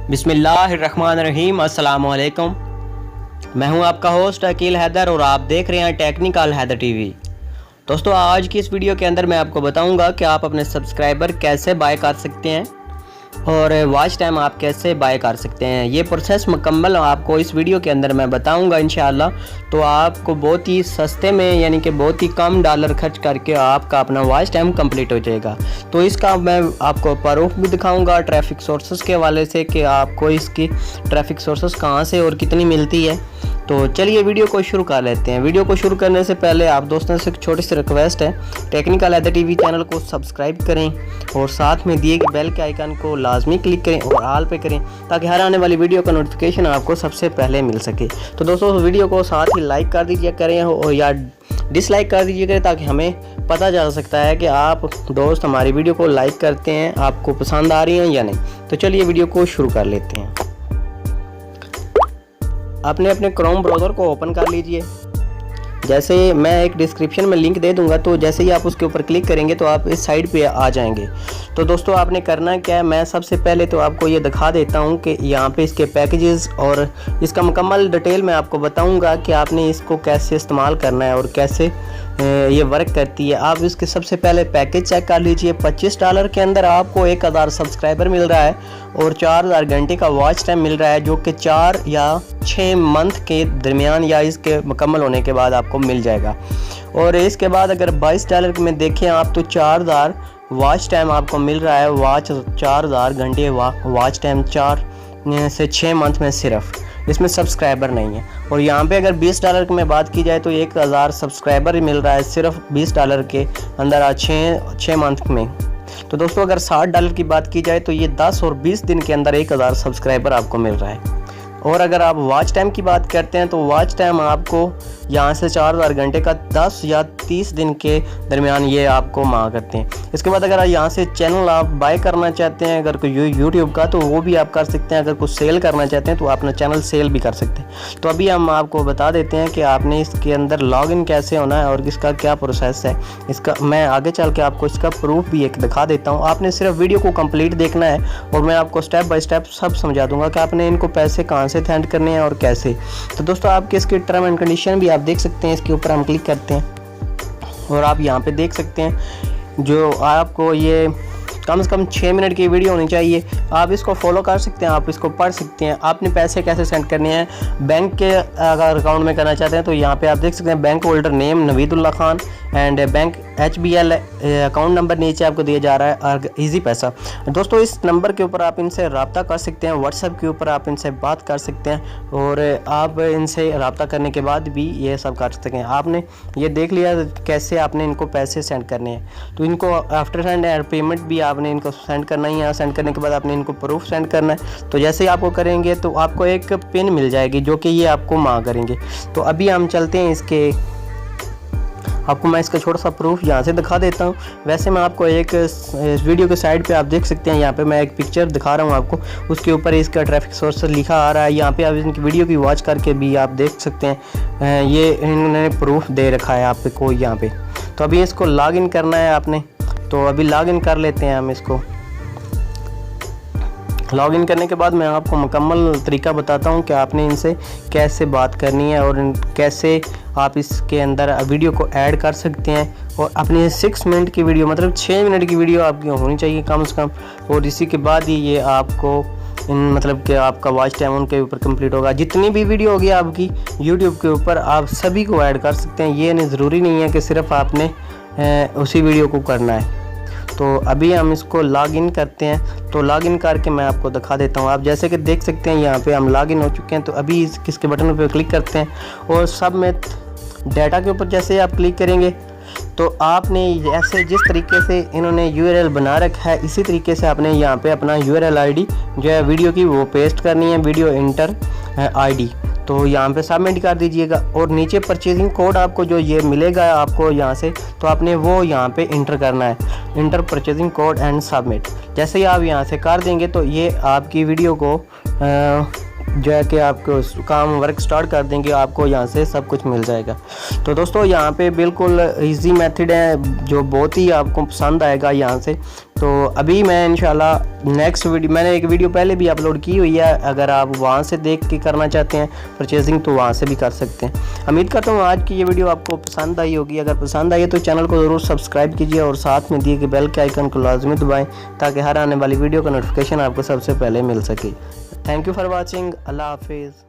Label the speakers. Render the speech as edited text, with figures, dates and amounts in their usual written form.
Speaker 1: बिस्मिल्लाहिर्रहमानिर्रहीम। अस्सलामुअलैकुम। मैं हूं आपका होस्ट अकील हैदर और आप देख रहे हैं टेक्निकल हैदर टीवी। दोस्तों, आज की इस वीडियो के अंदर मैं आपको बताऊंगा कि आप अपने सब्सक्राइबर कैसे बाय कर सकते हैं और वॉच टाइम आप कैसे बाय कर सकते हैं। ये प्रोसेस मुकम्मल आपको इस वीडियो के अंदर मैं बताऊंगा इंशाअल्लाह। तो आपको बहुत ही सस्ते में यानी कि बहुत ही कम डॉलर खर्च करके आपका अपना वॉच टाइम कंप्लीट हो जाएगा। तो इसका मैं आपको प्रूफ भी दिखाऊंगा ट्रैफिक सोर्सेस के हवाले से कि आपको इसकी ट्रैफिक सोर्सेस कहाँ से और कितनी मिलती है। तो चलिए वीडियो को शुरू कर लेते हैं। वीडियो को शुरू करने से पहले आप दोस्तों से एक छोटी सी रिक्वेस्ट है, टेक्निकल हैदर टीवी चैनल को सब्सक्राइब करें और साथ में दिए गए बेल के आइकन को लाजमी क्लिक करें और ऑल पे करें ताकि हर आने वाली वीडियो का नोटिफिकेशन आपको सबसे पहले मिल सके। तो दोस्तों, वीडियो को साथ ही लाइक कर दीजिए करें और या डिसलाइक कर दीजिए करें ताकि हमें पता चल सकता है कि आप दोस्त हमारी वीडियो को लाइक करते हैं, आपको पसंद आ रही हैं या नहीं। तो चलिए वीडियो को शुरू कर लेते हैं। आपने अपने क्रोम ब्राउज़र को ओपन कर लीजिए। जैसे मैं एक डिस्क्रिप्शन में लिंक दे दूंगा, तो जैसे ही आप उसके ऊपर क्लिक करेंगे तो आप इस साइड पे आ जाएंगे। तो दोस्तों, आपने करना क्या है, मैं सबसे पहले तो आपको ये दिखा देता हूँ कि यहाँ पे इसके पैकेजेस और इसका मुकम्मल डिटेल मैं आपको बताऊँगा कि आपने इसको कैसे इस्तेमाल करना है और कैसे ये वर्क करती है। आप इसके सबसे पहले पैकेज चेक कर लीजिए। $25 के अंदर आपको 1000 सब्सक्राइबर मिल रहा है और 4000 घंटे का वॉच टाइम मिल रहा है, जो कि 4 या 6 मंथ के दरमियान या इसके मुकम्मल होने के बाद आपको मिल जाएगा। और इसके बाद अगर $22 में देखें आप तो 4000 वॉच टाइम आपको मिल रहा है। 4000 घंटे वॉच टाइम 4 से 6 मंथ में सिर्फ, इसमें सब्सक्राइबर नहीं है। और यहाँ पे अगर $20 की मैं बात की जाए तो 1000 सब्सक्राइबर मिल रहा है सिर्फ $20 के अंदर 6 मंथ में। तो दोस्तों, अगर $60 की बात की जाए तो ये 10 और 20 दिन के अंदर 1000 सब्सक्राइबर आपको मिल रहा है। और अगर आप वॉच टाइम की बात करते हैं तो वॉच टाइम आपको यहाँ से 4000 घंटे का 10 या 30 दिन के दरमियान ये आपको मांग करते हैं। इसके बाद अगर यहाँ से चैनल आप बाय करना चाहते हैं अगर कोई यूट्यूब का, तो वो भी आप कर सकते हैं। अगर कुछ सेल करना चाहते हैं तो अपना चैनल सेल भी कर सकते हैं। तो अभी हम आपको बता देते हैं कि आपने इसके अंदर लॉगिन कैसे होना है और इसका क्या प्रोसेस है। इसका मैं आगे चल के आपको इसका प्रूफ भी एक दिखा देता हूँ। आपने सिर्फ वीडियो को कंप्लीट देखना है और मैं आपको स्टेप बाय स्टेप सब समझा दूंगा कि आपने इनको पैसे कहाँ से सेंड करने हैं और कैसे। तो दोस्तों, आपके इसकी टर्म एंड कंडीशन भी आप देख सकते हैं। इसके ऊपर हम क्लिक करते हैं और आप यहाँ पे देख सकते हैं जो आपको ये कम से कम 6 मिनट की वीडियो होनी चाहिए। आप इसको फॉलो कर सकते हैं, आप इसको पढ़ सकते हैं। आपने पैसे कैसे सेंड करने हैं, बैंक के अगर अकाउंट में करना चाहते हैं तो यहाँ पे आप देख सकते हैं bank holder name Naveedullah Khan and bank HBL account number नीचे आपको दिया जा रहा है और ईजी पैसा। दोस्तों, इस नंबर के ऊपर आप इनसे रब्ता कर सकते हैं। व्हाट्सएप के ऊपर आप इनसे बात कर सकते हैं और आप इनसे रब्ता करने के बाद भी ये सब कर सकते हैं। आपने ये देख लिया कैसे आपने इनको पैसे सेंड करने हैं। तो इनको आफ्टर सेंड पेमेंट भी आपने इनको सेंड करना ही है। सेंड करने के बाद आपने इनको प्रूफ सेंड करना है। तो जैसे ही आपको करेंगे तो आपको एक पिन मिल जाएगी जो कि ये आपको मांग करेंगे। तो अभी हम चलते हैं इसके, आपको मैं इसका छोटा सा प्रूफ यहाँ से दिखा देता हूँ। वैसे मैं आपको एक इस वीडियो के साइड पे आप देख सकते हैं, यहाँ पे मैं एक पिक्चर दिखा रहा हूँ आपको, उसके ऊपर इसका ट्रैफिक सोर्स लिखा आ रहा है। यहाँ पे आप इनकी वीडियो की वॉच करके भी आप देख सकते हैं, ये इन्होंने प्रूफ दे रखा है आपको यहाँ पे। तो अभी इसको लॉग इन करना है आपने, तो अभी लॉग इन कर लेते हैं हम इसको। लॉग इन करने के बाद मैं आपको मुकम्मल तरीका बताता हूँ कि आपने इनसे कैसे बात करनी है और कैसे आप इसके अंदर वीडियो को ऐड कर सकते हैं। और अपनी 6 मिनट की वीडियो, मतलब 6 मिनट की वीडियो आपकी होनी चाहिए कम से कम। और इसी के बाद ही ये आपको मतलब कि आपका वॉच टाइम उनके ऊपर कंप्लीट होगा। जितनी भी वीडियो होगी आपकी यूट्यूब के ऊपर आप सभी को ऐड कर सकते हैं। ये नहीं ज़रूरी नहीं है कि सिर्फ आपने उसी वीडियो को करना है। तो अभी हम इसको लॉग इन करते हैं। तो लॉग इन करके मैं आपको दिखा देता हूँ। आप जैसे कि देख सकते हैं यहाँ पे हम लॉग इन हो चुके हैं। तो अभी किसके बटन पे क्लिक करते हैं और सबमिट डाटा के ऊपर जैसे आप क्लिक करेंगे तो आपने ऐसे जिस तरीके से इन्होंने URL बना रखा है इसी तरीके से आपने यहाँ पे अपना URL ID जो है वीडियो की वो पेस्ट करनी है, वीडियो इंटर ID। तो यहाँ पे सबमिट कर दीजिएगा और नीचे परचेजिंग कोड आपको जो ये मिलेगा आपको यहाँ से, तो आपने वो यहाँ पे इंटर करना है, inter purchasing code and submit. जैसे ही आप यहाँ से कर देंगे तो ये आपकी वीडियो को जो है कि आपको काम वर्क स्टार्ट कर देंगे, आपको यहाँ से सब कुछ मिल जाएगा। तो दोस्तों यहाँ पे बिल्कुल इजी मेथड है जो बहुत ही आपको पसंद आएगा। यहाँ से तो अभी मैं इंशाल्लाह नेक्स्ट वीडियो, मैंने एक वीडियो पहले भी अपलोड की हुई है, अगर आप वहाँ से देख के करना चाहते हैं परचेजिंग तो वहाँ से भी कर सकते हैं। उम्मीद करता हूँ आज की ये वीडियो आपको पसंद आई होगी। अगर पसंद आई है तो चैनल को ज़रूर सब्सक्राइब कीजिए और साथ में दिए गए बेल के आइकन को लाजमी दबाएँ ताकि हर आने वाली वीडियो का नोटिफिकेशन आपको सबसे पहले मिल सके। Thank you for watching. अल्लाह हाफिज़।